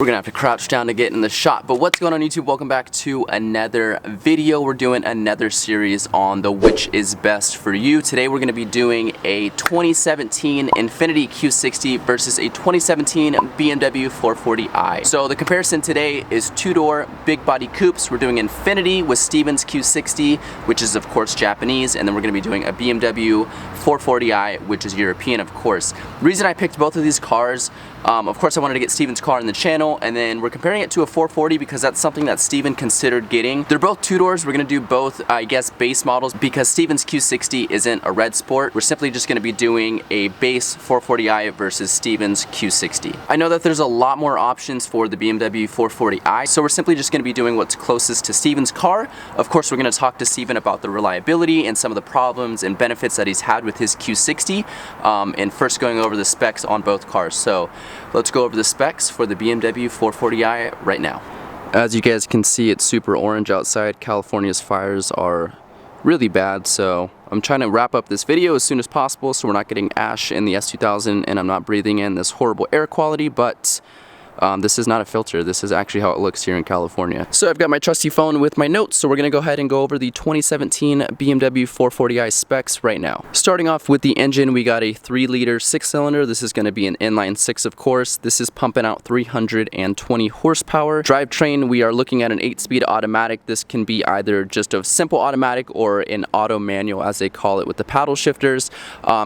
We're gonna have to crouch down to get in the shot. But what's going on, YouTube? Welcome back to another video. We're doing another series on the which is best for you. Today we're gonna be doing a 2017 Infiniti Q60 versus a 2017 BMW 440i. So the comparison today is two-door big body coupes. We're doing Infiniti with Steven's Q60, which is of course Japanese, and then we're gonna be doing a BMW 440i, which is European, of course. The reason I picked both of these cars, of course I wanted to get Steven's car in the channel, and then we're comparing it to a 440 because that's something that Steven considered getting. They're both two-doors. We're gonna do both, I guess, base models because Steven's Q60 isn't a red sport. We're simply just gonna be doing a base 440i versus Steven's Q60. I know that there's a lot more options for the BMW 440i, so we're simply just gonna be doing what's closest to Steven's car. Of course, we're gonna talk to Steven about the reliability and some of the problems and benefits that he's had with his Q60, and first going over the specs on both cars. So let's go over the specs for the BMW 440i right now. As you guys can see, it's super orange outside. California's fires are really bad, so I'm trying to wrap up this video as soon as possible so we're not getting ash in the S2000 and I'm not breathing in this horrible air quality, but this is not a filter. This is actually how it looks here in California. So I've got my trusty phone with my notes, so we're gonna go ahead and go over the 2017 BMW 440i specs right now. Starting off with the engine, we got a 3-liter 6-cylinder. This is gonna be an inline 6, of course. This is pumping out 320 horsepower. Drivetrain, we are looking at an 8-speed automatic. This can be either just a simple automatic or an auto manual, as they call it, with the paddle shifters.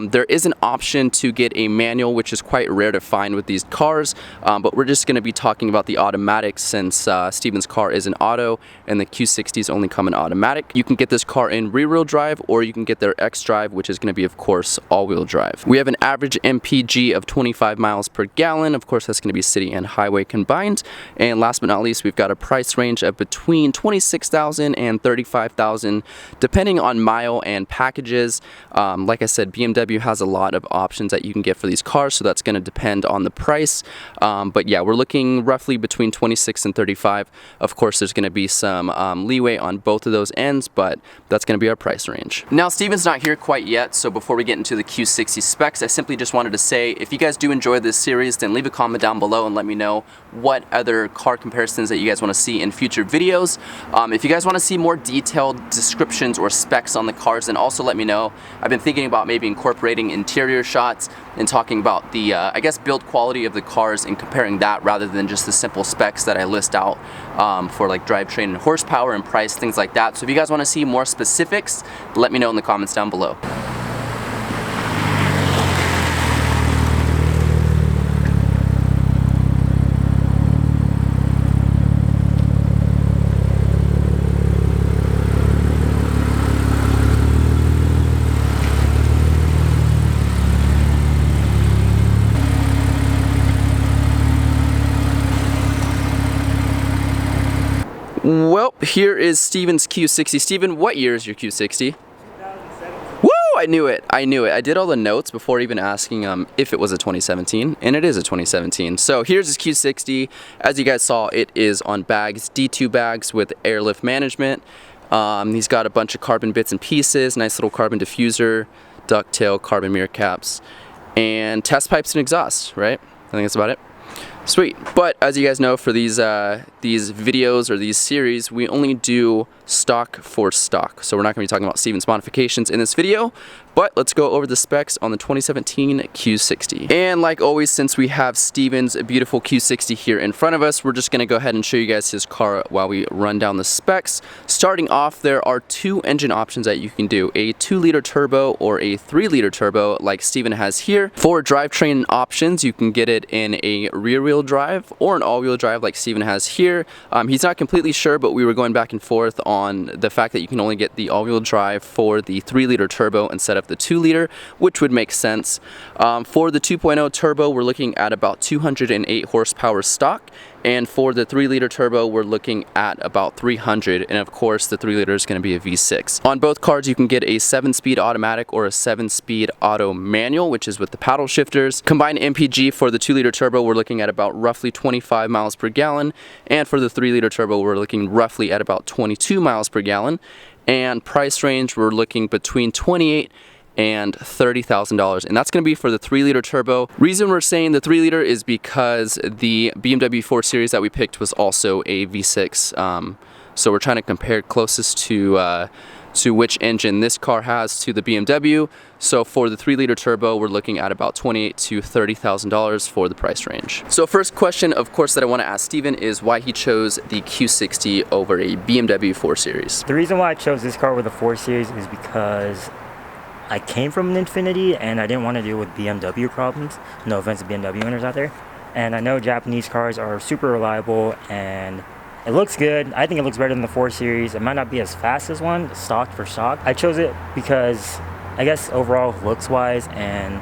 There is an option to get a manual, which is quite rare to find with these cars, but we're just going to be talking about the automatic since Steven's car is an auto and the Q60s only come in automatic. You can get this car in rear-wheel drive or you can get their X-Drive, which is going to be, of course, all-wheel drive. We have an average MPG of 25 miles per gallon. Of course, that's going to be city and highway combined. And last but not least, we've got a price range of between $26,000 and $35,000, depending on mile and packages. Like I said, BMW has a lot of options that you can get for these cars, so that's going to depend on the price. But yeah, we're looking roughly between 26 and 35. Of course, there's going to be some leeway on both of those ends, but that's going to be our price range. Now, Steven's not here quite yet, so before we get into the Q60 specs, I simply just wanted to say, if you guys do enjoy this series, then leave a comment down below and let me know what other car comparisons that you guys want to see in future videos. If you guys want to see more detailed descriptions or specs on the cars, then also let me know. I've been thinking about maybe incorporating interior shots and talking about the, I guess, build quality of the cars and comparing that rather than just the simple specs that I list out for like drivetrain and horsepower and price, things like that. So if you guys want to see more specifics, let me know in the comments down below. Well, here is Steven's Q60. Steven, what year is your Q60? 2017. Woo! I knew it. I knew it. I did all the notes before even asking if it was a 2017, and it is a 2017. So here's his Q60. As you guys saw, it is on bags, D2 bags with airlift management. He's got a bunch of carbon bits and pieces, nice little carbon diffuser, ducktail, carbon mirror caps, and test pipes and exhaust, right? I think that's about it. Sweet. But as you guys know, for these videos or these series, we only do stock for stock. So we're not going to be talking about Steven's modifications in this video, but let's go over the specs on the 2017 Q60. And like always, since we have Steven's beautiful Q60 here in front of us, we're just going to go ahead and show you guys his car while we run down the specs. Starting off, there are two engine options that you can do, a 2-liter turbo or a 3-liter turbo like Steven has here. For drivetrain options, you can get it in a rear-wheel drive or an all-wheel drive like Steven has here. He's not completely sure, but we were going back and forth on the fact that you can only get the all-wheel drive for the 3-liter turbo instead of the 2-liter, which would make sense. For the 2.0 turbo, we're looking at about 208 horsepower stock, and for the 3-liter turbo, we're looking at about 300, and of course the 3-liter is going to be a V6. On both cars, you can get a 7-speed automatic or a 7-speed auto manual, which is with the paddle shifters. Combined MPG for the 2-liter turbo, we're looking at about roughly 25 miles per gallon, and for the 3-liter turbo, we're looking roughly at about 22 miles per gallon. And price range, we're looking between 28 and $30,000, and that's going to be for the 3-liter turbo. Reason we're saying the 3-liter is because the BMW 4 Series that we picked was also a V6, so we're trying to compare closest to which engine this car has to the BMW. So for the 3-liter turbo, we're looking at about $28,000 to $30,000 for the price range. So first question, of course, that I want to ask Steven is why he chose the Q60 over a BMW 4 Series. The reason why I chose this car over the 4 Series is because I came from an Infiniti and I didn't want to deal with BMW problems. No offense to BMW owners out there. And I know Japanese cars are super reliable and it looks good. I think it looks better than the 4 Series. It might not be as fast as one, stock for stock. I chose it because I guess overall looks wise and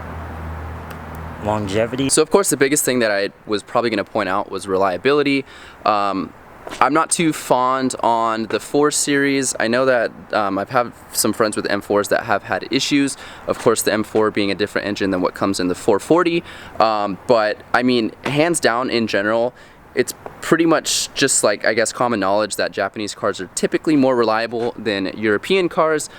longevity. So of course the biggest thing that I was probably going to point out was reliability. I'm not too fond on the 4 Series. I know that I've had some friends with M4s that have had issues. Of course, the M4 being a different engine than what comes in the 440. But I mean, hands down in general, it's pretty much just like, I guess, common knowledge that Japanese cars are typically more reliable than European cars.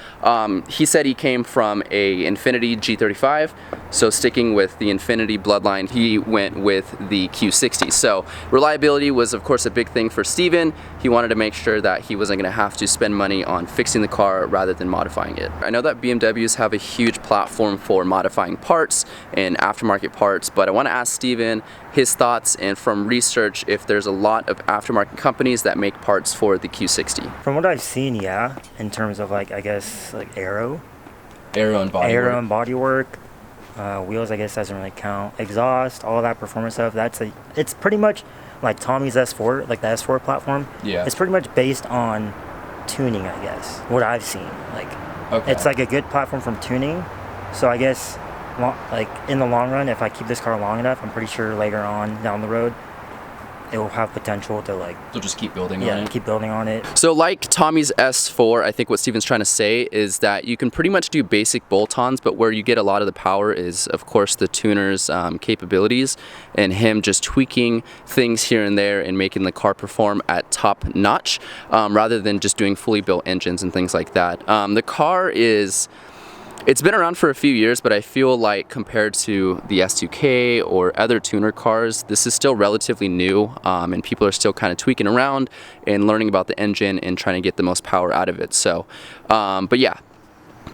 He said he came from a Infiniti G35, so sticking with the Infiniti bloodline, he went with the Q60. So reliability was, of course, a big thing for Steven. He wanted to make sure that he wasn't going to have to spend money on fixing the car rather than modifying it. I know that BMWs have a huge platform for modifying parts and aftermarket parts, but I want to ask Steven his thoughts, and from research, if there's a lot of aftermarket companies that make parts for the Q60. From what I've seen, yeah, in terms of like, I guess, like aero and bodywork, wheels, I guess doesn't really count. Exhaust, all that performance stuff. It's pretty much like Tommy's S4, like the S4 platform. Yeah. It's pretty much based on tuning, I guess. What I've seen, like, okay. It's like a good platform from tuning. So I guess, like in the long run, if I keep this car long enough, I'm pretty sure later on down the road, it will have potential to like... They'll just keep building on it? Yeah, keep building on it. So like Tommy's S4, I think what Steven's trying to say is that you can pretty much do basic bolt-ons, but where you get a lot of the power is, of course, the tuner's capabilities and him just tweaking things here and there and making the car perform at top notch, rather than just doing fully built engines and things like that. The car is... It's been around for a few years, but I feel like compared to the S2K or other tuner cars, this is still relatively new, and people are still kind of tweaking around and learning about the engine and trying to get the most power out of it. So, but yeah.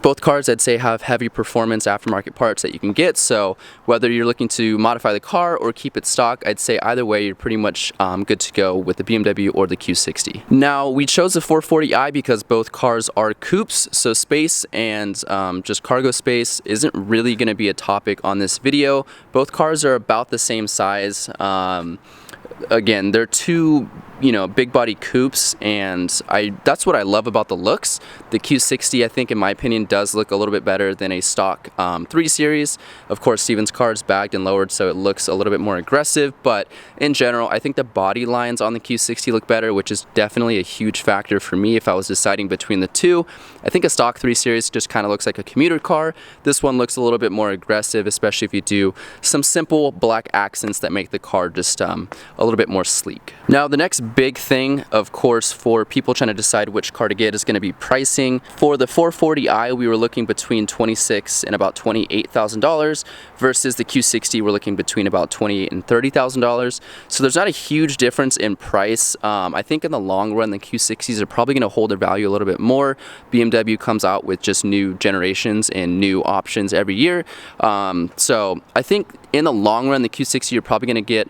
Both cars, I'd say, have heavy performance aftermarket parts that you can get, so whether you're looking to modify the car or keep it stock, I'd say either way you're pretty much good to go with the BMW or the Q60. Now, we chose the 440i because both cars are coupes, so space and just cargo space isn't really going to be a topic on this video. Both cars are about the same size. Again, they're two, big body coupes, and that's what I love about the looks. The Q60, I think, in my opinion, does look a little bit better than a stock 3 Series. Of course, Steven's car is bagged and lowered, so it looks a little bit more aggressive, but in general, I think the body lines on the Q60 look better, which is definitely a huge factor for me if I was deciding between the two. I think a stock 3 Series just kind of looks like a commuter car. This one looks a little bit more aggressive, especially if you do some simple black accents that make the car just a little bit more sleek. Now, the next big thing, of course, for people trying to decide which car to get is going to be pricing. For the 440i, we were looking between $26,000 and about $28,000 versus the Q60, we're looking between about $28,000 and $30,000. So there's not a huge difference in price. I think in the long run, the Q60s are probably going to hold their value a little bit more. BMW comes out with just new generations and new options every year. So I think in the long run, the Q60, you're probably going to get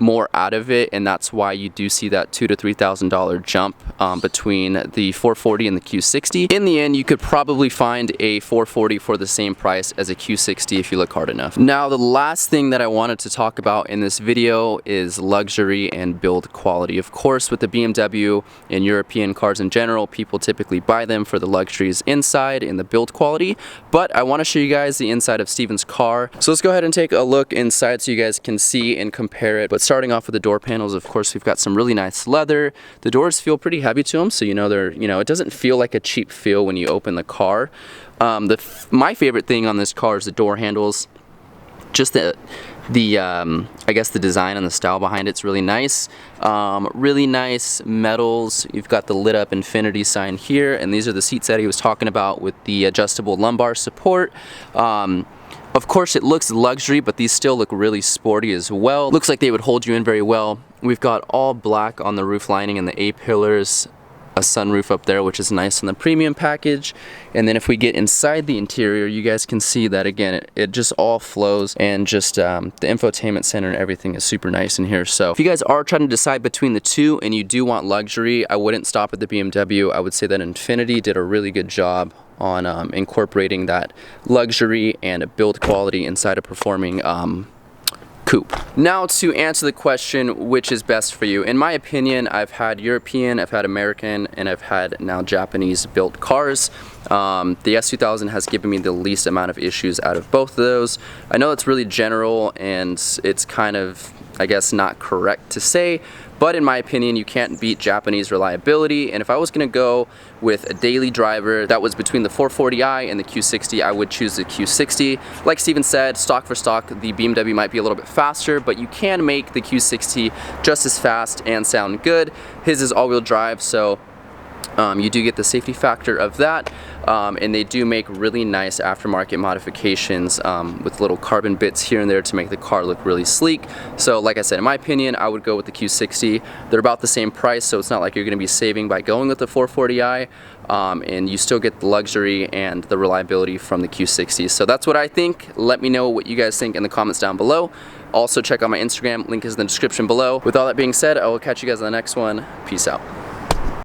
more out of it, and that's why you do see that $2,000 to $3,000 jump between the 440 and the Q60. In the end, you could probably find a 440 for the same price as a Q60 if you look hard enough. Now, the last thing that I wanted to talk about in this video is luxury and build quality. Of course, with the BMW and European cars in general, people typically buy them for the luxuries inside and the build quality, but I want to show you guys the inside of Steven's car. So let's go ahead and take a look inside so you guys can see and compare it. But starting off with the door panels, of course, we've got some really nice leather. The doors feel pretty heavy to them, so it doesn't feel like a cheap feel when you open the car. My favorite thing on this car is the door handles. Just the I guess the design and the style behind it's really nice. Really nice metals. You've got the lit up Infiniti sign here, and these are the seats that he was talking about with the adjustable lumbar support. Of course it looks luxury, but these still look really sporty as well. Looks like they would hold you in very well. We've got all black on the roof lining and the A-pillars. A sunroof up there, which is nice in the premium package. And then if we get inside the interior, you guys can see that again, it just all flows, and just the infotainment center and everything is super nice in here. So if you guys are trying to decide between the two and you do want luxury, I wouldn't stop at the BMW. I would say that Infiniti did a really good job on incorporating that luxury and build quality inside a performing coupe. Now to answer the question, which is best for you? In my opinion, I've had European, I've had American, and I've had now Japanese built cars. The S2000 has given me the least amount of issues out of both of those. I know it's really general and it's kind of, I guess, not correct to say, but in my opinion, you can't beat Japanese reliability. And if I was gonna go with a daily driver that was between the 440i and the Q60, I would choose the Q60. Like Steven said, stock for stock, the BMW might be a little bit faster, but you can make the Q60 just as fast and sound good. His is all-wheel drive, so you do get the safety factor of that, and they do make really nice aftermarket modifications with little carbon bits here and there to make the car look really sleek. So like I said, in my opinion, I would go with the Q60. They're about the same price, so it's not like you're going to be saving by going with the 440i, and you still get the luxury and the reliability from the Q60. So that's what I think. Let me know what you guys think in the comments down below. Also check out my Instagram, link is in the description below. With all that being said, I will catch you guys on the next one. Peace out.